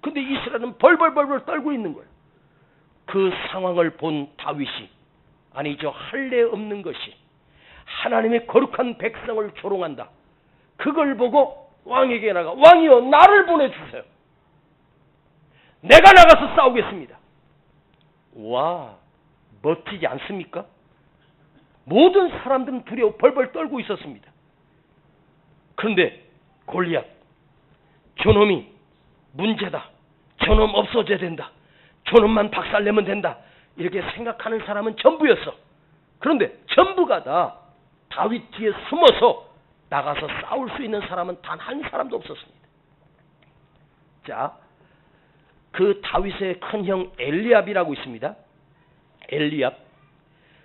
근데 이스라엘은 벌벌벌벌 떨고 있는 거예요. 그 상황을 본 다윗이, 아니 저 할례 없는 것이 하나님의 거룩한 백성을 조롱한다. 그걸 보고 왕에게 나가, 왕이여 나를 보내주세요. 내가 나가서 싸우겠습니다. 와, 멋지지 않습니까? 모든 사람들은 두려워 벌벌 떨고 있었습니다. 그런데 골리앗, 저놈이 문제다. 저놈 없어져야 된다. 저놈만 박살내면 된다. 이렇게 생각하는 사람은 전부였어. 그런데 전부가 다 다윗 뒤에 숨어서 나가서 싸울 수 있는 사람은 단 한 사람도 없었습니다. 자, 그 다윗의 큰형 엘리압이라고 있습니다. 엘리압.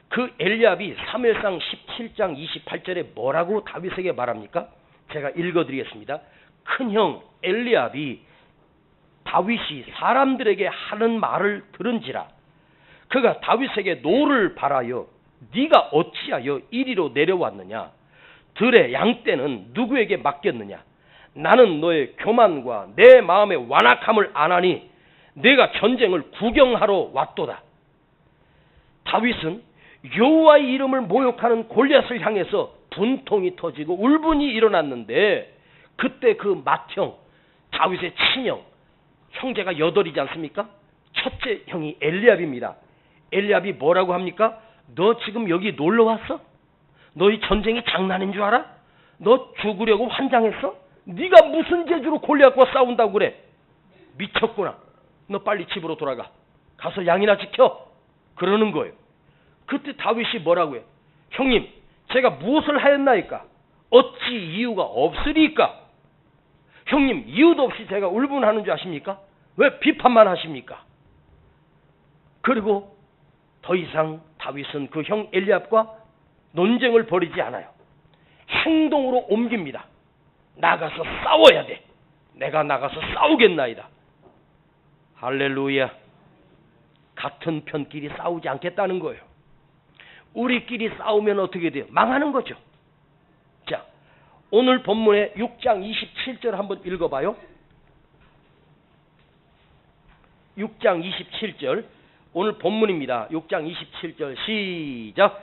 그 엘리압이 사무엘상 17장 28절에 뭐라고 다윗에게 말합니까? 제가 읽어드리겠습니다. 큰형 엘리압이 다윗이 사람들에게 하는 말을 들은지라 그가 다윗에게 노를 바라여 네가 어찌하여 이리로 내려왔느냐? 들의 양떼는 누구에게 맡겼느냐? 나는 너의 교만과 내 마음의 완악함을 아나니 내가 전쟁을 구경하러 왔도다. 다윗은 여호와의 이름을 모욕하는 골리앗을 향해서 분통이 터지고 울분이 일어났는데, 그때 그 맏형 다윗의 친형, 형제가 8이지 않습니까? 첫째 형이 엘리압입니다. 엘리압이 뭐라고 합니까? 너 지금 여기 놀러 왔어? 너희 전쟁이 장난인 줄 알아? 너 죽으려고 환장했어? 네가 무슨 재주로 골리앗과 싸운다고 그래? 미쳤구나. 너 빨리 집으로 돌아가. 가서 양이나 지켜. 그러는 거예요. 그때 다윗이 뭐라고 해요? 형님, 제가 무엇을 하였나이까? 어찌 이유가 없으리까? 형님, 이유도 없이 제가 울분하는 줄 아십니까? 왜 비판만 하십니까? 그리고 더 이상 다윗은 그 형 엘리압과 논쟁을 벌이지 않아요. 행동으로 옮깁니다. 나가서 싸워야 돼. 내가 나가서 싸우겠나이다. 할렐루야. 같은 편끼리 싸우지 않겠다는 거예요. 우리끼리 싸우면 어떻게 돼요? 망하는 거죠. 오늘 본문의 6장 27절 한번 읽어봐요. 6장 27절 오늘 본문입니다. 6장 27절 시작.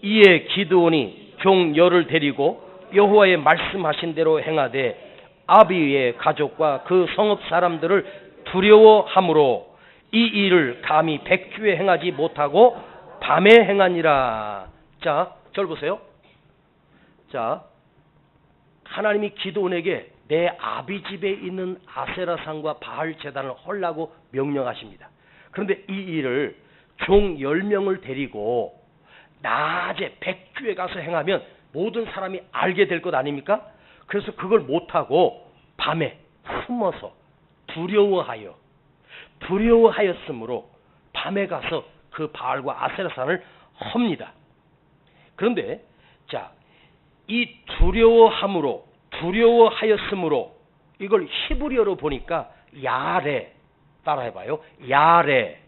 이에 기드온이 종 열을 데리고 여호와의 말씀하신 대로 행하되 아비의 가족과 그 성읍 사람들을 두려워함으로 이 일을 감히 백주에 행하지 못하고 밤에 행하니라. 자, 절 보세요. 자, 하나님이 기드온에게 내 아비 집에 있는 아세라상과 바알 제단을 헐라고 명령하십니다. 그런데 이 일을 종 10명을 데리고 낮에 백주에 가서 행하면 모든 사람이 알게 될 것 아닙니까? 그래서 그걸 못하고 밤에 숨어서 두려워하였으므로 밤에 가서 그 바알과 아세라산을 헙니다. 그런데 자, 이 두려워하였으므로 이걸 히브리어로 보니까 야레, 따라해봐요. 야레,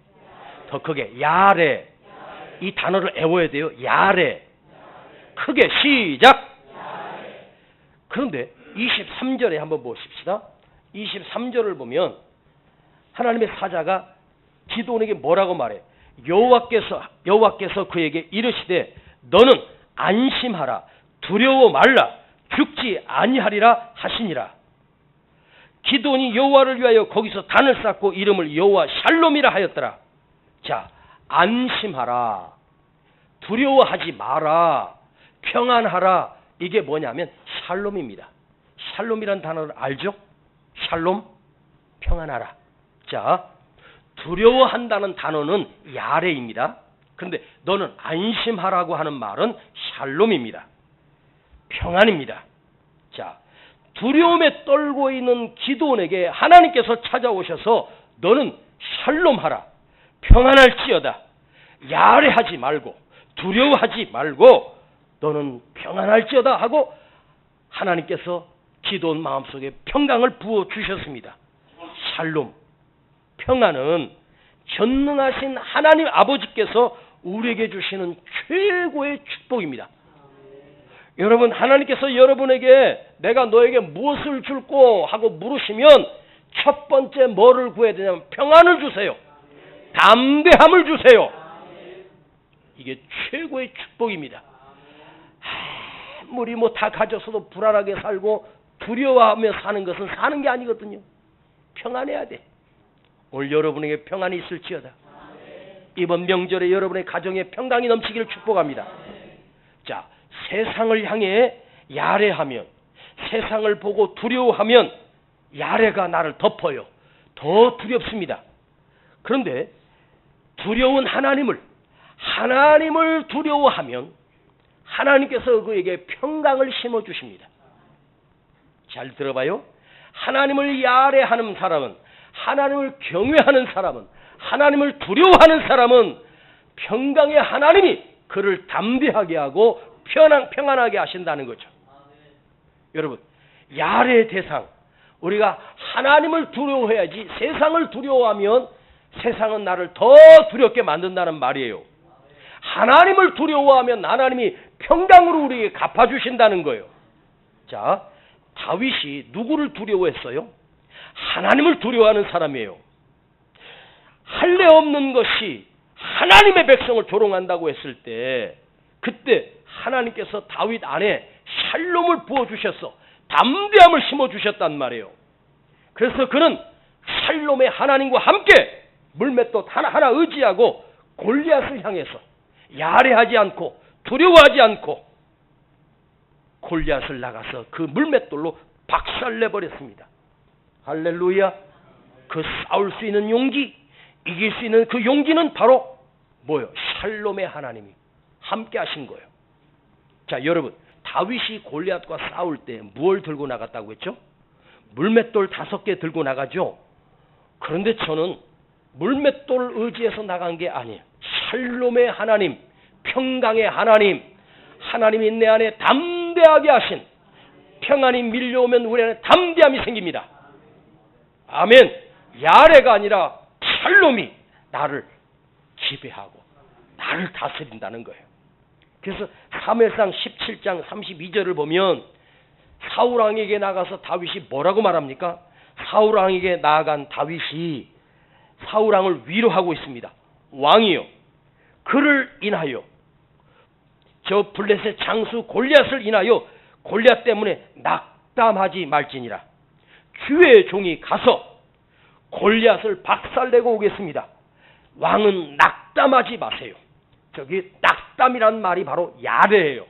더 크게 야레. 이 단어를 외워야 돼요. 야레. 크게 시작. 그런데 23절에 한번 보십시다. 23절을 보면 하나님의 사자가 기드온에게 뭐라고 말해? 여호와께서 그에게 이르시되 너는 안심하라, 두려워 말라, 죽지 아니하리라 하시니라. 기드온이 여호와를 위하여 거기서 단을 쌓고 이름을 여호와 샬롬이라 하였더라. 자, 안심하라, 두려워하지 마라, 평안하라. 이게 뭐냐면 샬롬입니다. 샬롬이란 단어를 알죠? 샬롬, 평안하라. 자, 두려워한다는 단어는 야레입니다. 그런데 너는 안심하라고 하는 말은 샬롬입니다. 평안입니다. 자, 두려움에 떨고 있는 기드온에게 하나님께서 찾아오셔서 너는 샬롬하라, 평안할지어다, 야레하지 말고 두려워하지 말고 너는 평안할지어다 하고 하나님께서 기드온 마음속에 평강을 부어주셨습니다. 샬롬, 평안은 전능하신 하나님 아버지께서 우리에게 주시는 최고의 축복입니다. 여러분, 하나님께서 여러분에게 내가 너에게 무엇을 줄꼬 하고 물으시면 첫 번째 뭐를 구해야 되냐면 평안을 주세요. 담대함을 주세요. 이게 최고의 축복입니다. 아무리 다 가졌어도 불안하게 살고 두려워하며 사는 것은 사는 게 아니거든요. 평안해야 돼. 오늘 여러분에게 평안이 있을지어다. 이번 명절에 여러분의 가정에 평강이 넘치기를 축복합니다. 자, 세상을 향해 야레하면, 세상을 보고 두려워하면 야레가 나를 덮어요. 더 두렵습니다. 그런데 두려운 하나님을 두려워하면 하나님께서 그에게 평강을 심어주십니다. 잘 들어봐요. 하나님을 야레하는 사람은, 하나님을 경외하는 사람은, 하나님을 두려워하는 사람은 평강의 하나님이 그를 담대하게 하고 평안하게 하신다는 거죠. 여러분, 야레의 대상, 우리가 하나님을 두려워해야지 세상을 두려워하면 세상은 나를 더 두렵게 만든다는 말이에요. 하나님을 두려워하면 하나님이 평강으로 우리에게 갚아주신다는 거예요. 자, 다윗이 누구를 두려워했어요? 하나님을 두려워하는 사람이에요. 할례 없는 것이 하나님의 백성을 조롱한다고 했을 때 그때 하나님께서 다윗 안에 샬롬을 부어주셔서 담대함을 심어주셨단 말이에요. 그래서 그는 샬롬의 하나님과 함께 물맷돌 하나 의지하고 골리앗을 향해서 야레하지 않고 두려워하지 않고 골리앗을 나가서 그 물맷돌로 박살내버렸습니다. 할렐루야. 그 싸울 수 있는 용기, 이길 수 있는 그 용기는 바로 뭐예요? 샬롬의 하나님이 함께 하신 거예요. 자, 여러분, 다윗이 골리앗과 싸울 때 뭘 들고 나갔다고 했죠? 물맷돌 5개 들고 나가죠. 그런데 저는 물맷돌 의지해서 나간 게 아니에요. 샬롬의 하나님, 평강의 하나님, 하나님이 내 안에 담대하게 하신, 평안이 밀려오면 우리 안에 담대함이 생깁니다. 아멘. 야레가 아니라 샬롬이 나를 지배하고 나를 다스린다는 거예요. 그래서 사무엘상 17장 32절을 보면 사울왕에게 나가서 다윗이 뭐라고 말합니까? 사울왕에게 나아간 다윗이 사울왕을 위로하고 있습니다. 왕이요, 그를 인하여, 저 블레셋 장수 골리앗을 인하여 골리앗 때문에 낙담하지 말지니라. 주의 종이 가서 골리앗을 박살내고 오겠습니다. 왕은 낙담하지 마세요. 저기 낙담이란 말이 바로 야레예요.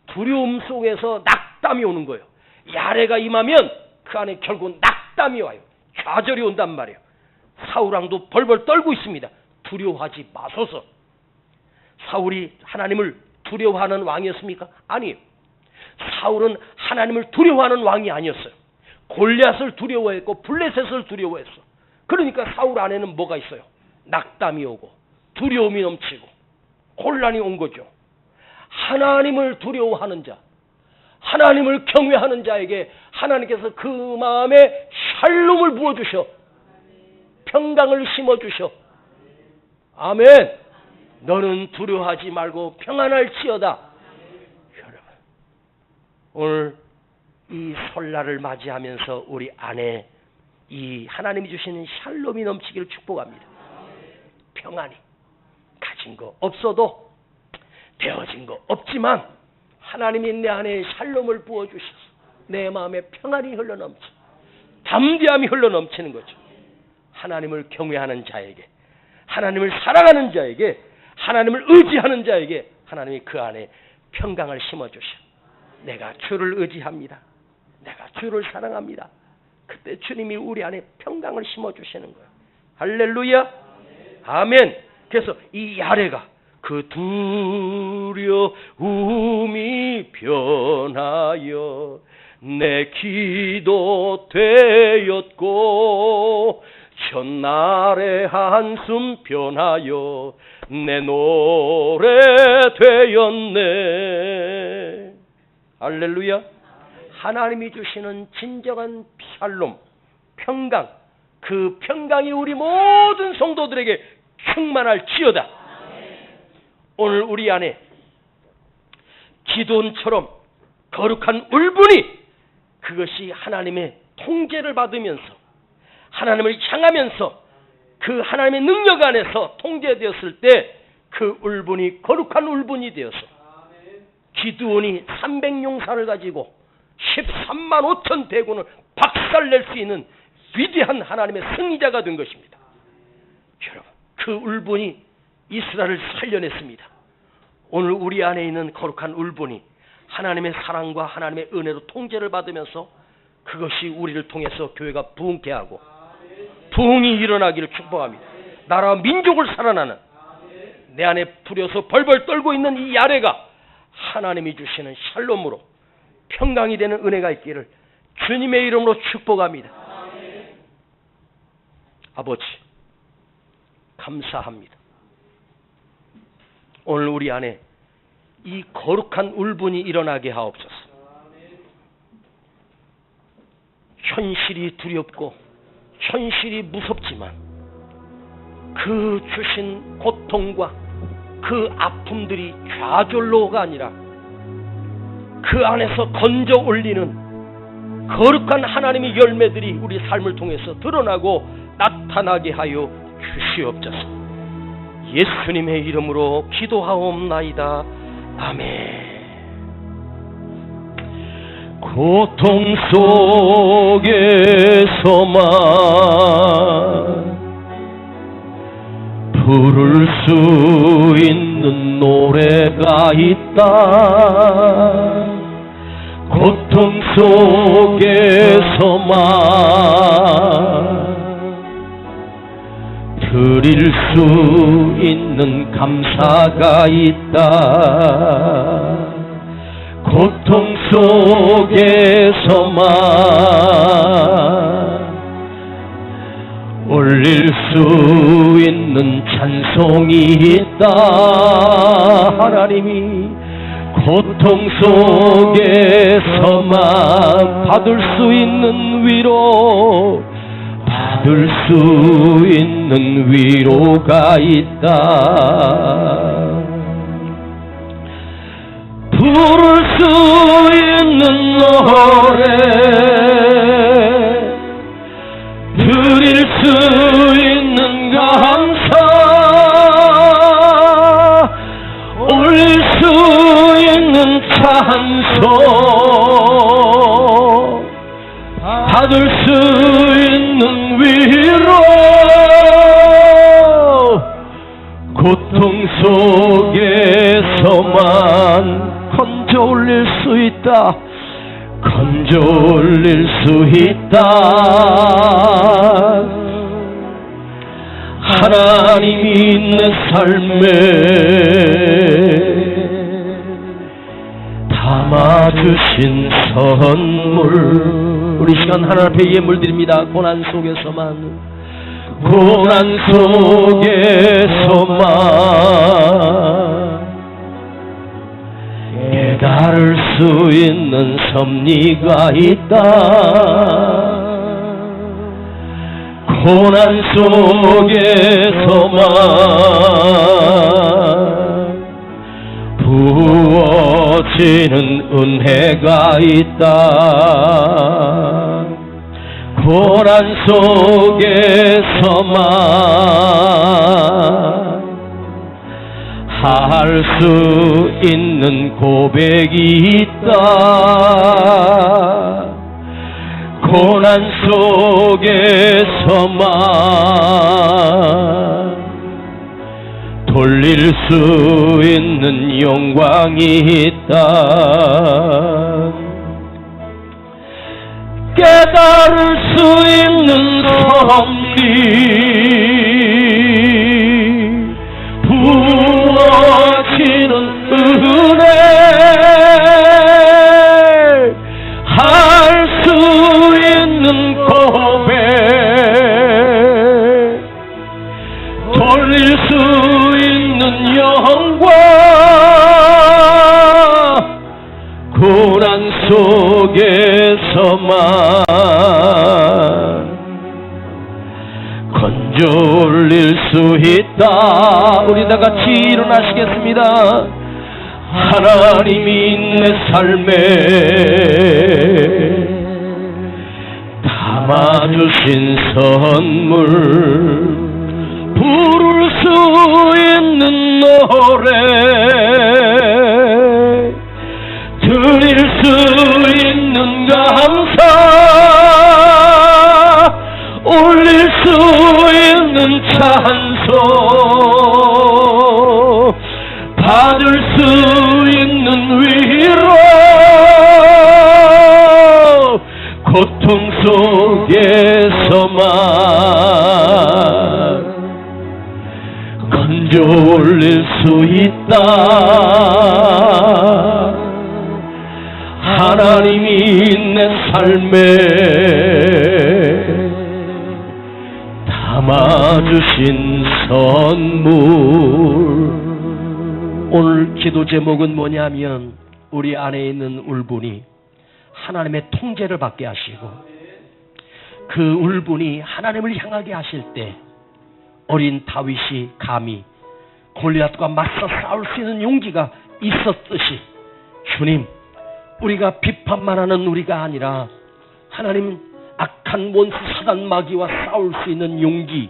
두려움 속에서 낙담이 오는 거예요. 야레가 임하면 그 안에 결국 낙담이 와요. 좌절이 온단 말이에요. 사울왕도 벌벌 떨고 있습니다. 두려워하지 마소서. 사울이 하나님을 두려워하는 왕이었습니까? 아니에요. 사울은 하나님을 두려워하는 왕이 아니었어요. 골리앗을 두려워했고 블레셋을 두려워했어. 그러니까 사울 안에는 뭐가 있어요? 낙담이 오고 두려움이 넘치고 혼란이 온 거죠. 하나님을 두려워하는 자, 하나님을 경외하는 자에게 하나님께서 그 마음에 샬롬을 부어주셔, 평강을 심어주셔. 아멘. 너는 두려워하지 말고 평안할지어다. 여러분, 오늘 이 설날을 맞이하면서 우리 안에 이 하나님이 주시는 샬롬이 넘치기를 축복합니다. 평안이 가진 거 없어도, 되어진 거 없지만 하나님이 내 안에 샬롬을 부어주셔서 내 마음에 평안이 흘러넘쳐, 담대함이 흘러넘치는 거죠. 하나님을 경외하는 자에게, 하나님을 사랑하는 자에게, 하나님을 의지하는 자에게 하나님이 그 안에 평강을 심어주셔. 내가 주를 의지합니다, 내가 주를 사랑합니다. 그때 주님이 우리 안에 평강을 심어주시는 거예요. 할렐루야. 아멘. 그래서 이 야레가 그 두려움이 변하여 내 기도 되었고 첫날의 한숨 변하여 내 노래 되었네. 할렐루야. 하나님이 주시는 진정한 샬롬, 평강, 그 평강이 우리 모든 성도들에게 충만할지어다. 오늘 우리 안에 기도원처럼 거룩한 울분이, 그것이 하나님의 통제를 받으면서 하나님을 향하면서 그 하나님의 능력 안에서 통제되었을 때 그 울분이 거룩한 울분이 되어서 기드온이 300용사를 가지고 13만 5천 대군을 박살낼 수 있는 위대한 하나님의 승리자가 된 것입니다. 여러분, 그 울분이 이스라엘을 살려냈습니다. 오늘 우리 안에 있는 거룩한 울분이 하나님의 사랑과 하나님의 은혜로 통제를 받으면서 그것이 우리를 통해서 교회가 부흥케 하고 부흥이 일어나기를 축복합니다. 나라와 민족을 살아나는, 내 안에 부려서 벌벌 떨고 있는 이 야레가 하나님이 주시는 샬롬으로 평강이 되는 은혜가 있기를 주님의 이름으로 축복합니다. 아버지, 감사합니다. 오늘 우리 안에 이 거룩한 울분이 일어나게 하옵소서. 현실이 두렵고 현실이 무섭지만 그 주신 고통과 그 아픔들이 좌절로가 아니라 그 안에서 건져 올리는 거룩한 하나님의 열매들이 우리 삶을 통해서 드러나고 나타나게 하여 주시옵소서. 예수님의 이름으로 기도하옵나이다. 아멘. 고통 속에서만 부를 수 있는 노래가 있다. 고통 속에서만 드릴 수 있는 감사가 있다. 고통 속에서만 올릴 수 있는 찬송이 있다. 하나님이 고통 속에서만 받을 수 있는 위로, 받을 수 있는 위로가 있다. 부를 수 있는 노래, 찬송 받을 수 있는 위로 고통 속에서만 건져 올릴 수 있다. 건져 올릴 수 있다. 하나님이 있는 삶에 담아주신 선물. 우리 시간 하나님 앞에 예물 드립니다. 고난 속에서만 깨달을 수 있는 섭리가 있다. 고난 속에서만 부어지는 은혜가 있다. 고난 속에서만 할 수 있는 고백이 있다. 고난 속에서만 돌릴 수 있는 영광이 있다. 깨달을 수 있는 섭리 부어지는 은혜 할 수 있는 고백 돌릴 수 있는 영광 고난 속에서만 건져 올릴 수 있다. 우리 다 같이 일어나시겠습니다. 하나님이 내 삶에 담아주신 선물 부를 수 있는 노래 드릴 수 있는 감사 올릴 수 있는 찬송 받을 수 있는 위로 고통 속에서만 건져 올릴 수 있다. 하나님이 내 삶에 담아주신 선물. 오늘 기도 제목은 뭐냐면 우리 안에 있는 울분이 하나님의 통제를 받게 하시고 그 울분이 하나님을 향하게 하실 때 어린 다윗이 감히 골리앗과 맞서 싸울 수 있는 용기가 있었듯이 주님 우리가 비판만 하는 우리가 아니라 하나님 악한 원수 사단 마귀와 싸울 수 있는 용기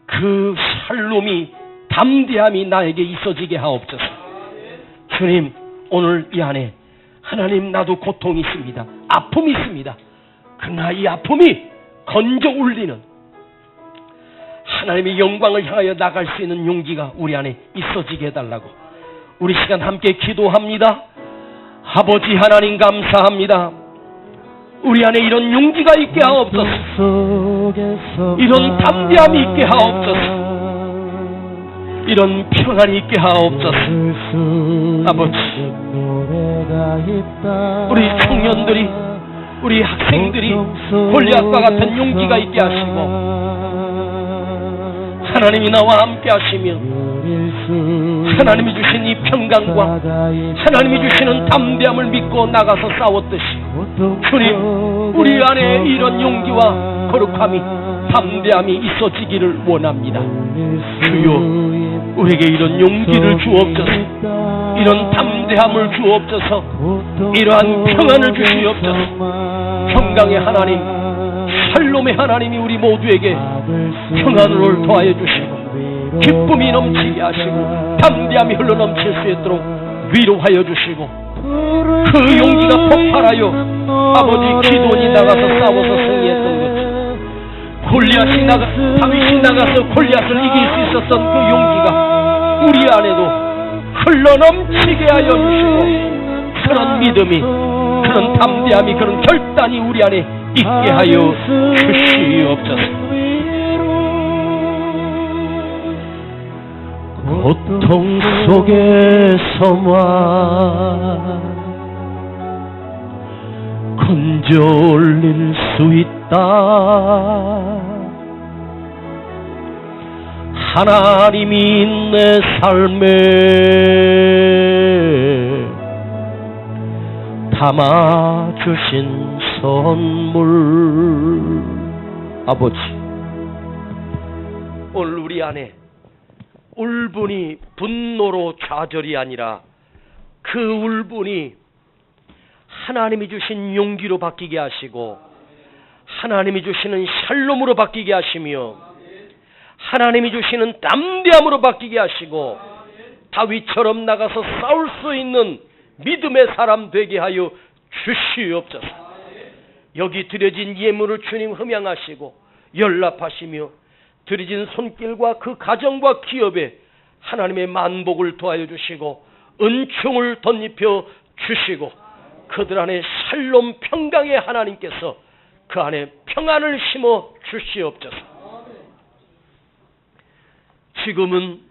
그 샬롬이 담대함이 나에게 있어지게 하옵소서. 주님 오늘 이 안에 하나님 나도 고통이 있습니다. 아픔이 있습니다. 그러나 이 아픔이 건져 올리는 하나님의 영광을 향하여 나갈 수 있는 용기가 우리 안에 있어지게 해달라고 우리 시간 함께 기도합니다. 아버지 하나님 감사합니다. 우리 안에 이런 용기가 있게 하옵소서. 이런 담대함이 있게 하옵소서. 이런 평안이 있게 하옵소서. 아버지 우리 청년들이 우리 학생들이 골리앗과 같은 용기가 있게 하시고 하나님이 나와 함께 하시며 하나님이 주신 이 평강과 하나님이 주시는 담대함을 믿고 나가서 싸웠듯이 주님 우리 안에 이런 용기와 거룩함이 담대함이 있어지기를 원합니다. 주여 우리에게 이런 용기를 주옵소서. 이런 담대함을 주옵소서. 이러한 평안을 주시옵소서. 평강의 하나님 샬롬의 하나님이 우리 모두에게 평안을 더하여 주시고 기쁨이 넘치게 하시고 담대함이 흘러넘칠 수 있도록 위로하여 주시고 그 용기가 폭발하여 아버지 기도원이 나가서 싸워서 승리했던 것, 다윗이 나가서 골리앗을 이길 수 있었던 그 용기가 우리 안에도 흘러넘치게 하여 주시고 그런 믿음이, 그런 담대함이, 그런 결단이 우리 안에 있게 하여 주시옵소서. 고통 속에서만 건져 올릴 수 있다. 하나님이 내 삶에 담아주신 선물. 아버지, 오늘 우리 안에 울분이 분노로 좌절이 아니라 그 울분이 하나님이 주신 용기로 바뀌게 하시고 하나님이 주시는 샬롬으로 바뀌게 하시며 하나님이 주시는 담대함으로 바뀌게 하시고 다윗처럼 나가서 싸울 수 있는 믿음의 사람 되게 하여 주시옵소서. 여기 드려진 예물을 주님 흠양하시고 연락하시며 드려진 손길과 그 가정과 기업에 하나님의 만복을 더하여 주시고 은총을 덧입혀 주시고 그들 안에 샬롬 평강의 하나님께서 그 안에 평안을 심어 주시옵소서. 지금은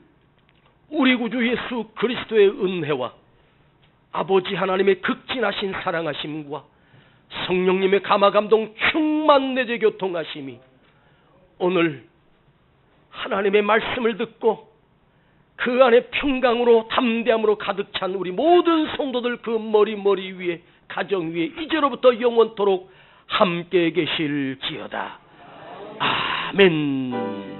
우리 구주 예수 그리스도의 은혜와 아버지 하나님의 극진하신 사랑하심과 성령님의 감화감동 충만 내재 교통하심이 오늘 하나님의 말씀을 듣고 그 안에 평강으로 담대함으로 가득 찬 우리 모든 성도들 그 머리 위에 가정 위에 이제로부터 영원토록 함께 계실지어다. 아멘.